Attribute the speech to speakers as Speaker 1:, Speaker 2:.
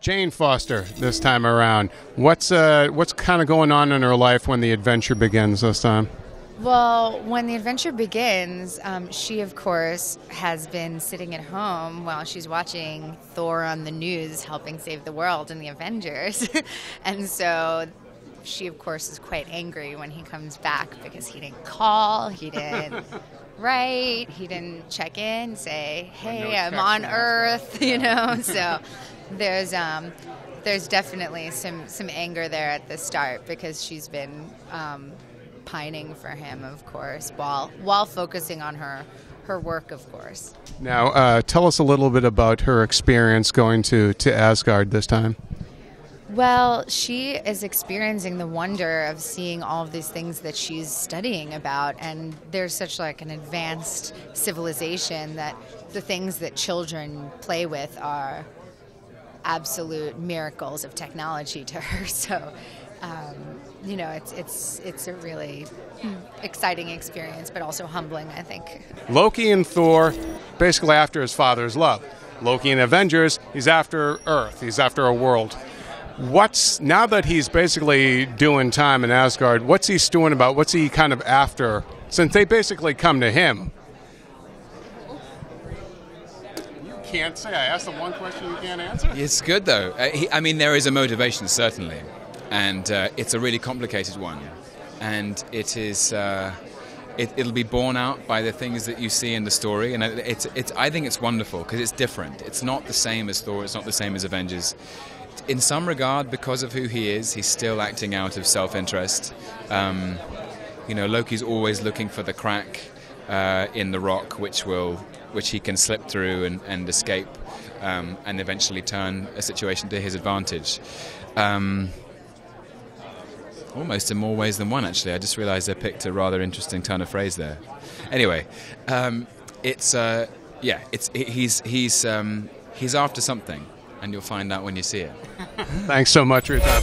Speaker 1: Jane Foster this time around. What's kind of going on in her life when the adventure begins this time?
Speaker 2: Well, when the adventure begins, she, of course, has been sitting at home while she's watching Thor on the news helping save the world in the Avengers. And so she, of course, is quite angry when he comes back because he didn't call, he didn't write, he didn't check in, say, hey, I'm on Earth, you know. So there's definitely some anger there at the start because she's been pining for him, of course, while focusing on her work, of course.
Speaker 1: Now, tell us a little bit about her experience going to Asgard this time.
Speaker 2: Well, she is experiencing the wonder of seeing all of these things that she's studying about, and there's such like an advanced civilization that the things that children play with are absolute miracles of technology to her. So, you know, it's a really exciting experience, but also humbling, I think.
Speaker 1: Loki and Thor, basically after his father's love. Loki in Avengers, he's after Earth, he's after a world. Now that he's basically doing time in Asgard, what's he stewing about? What's he kind of after? Since they basically come to him. You can't say. I asked them one question you can't answer.
Speaker 3: It's good, though. I mean, there is a motivation, certainly. And it's a really complicated one. And it is... It'll be borne out by the things that you see in the story. And I think it's wonderful because it's different. It's not the same as Thor. It's not the same as Avengers. In some regard, because of who he is, he's still acting out of self-interest. You know, Loki's always looking for the crack in the rock, which he can slip through and escape, and eventually turn a situation to his advantage. Almost in more ways than one, actually. I just realised I picked a rather interesting turn of phrase there. Anyway, he's after something. And you'll find out when you see it.
Speaker 1: Thanks so much for your time.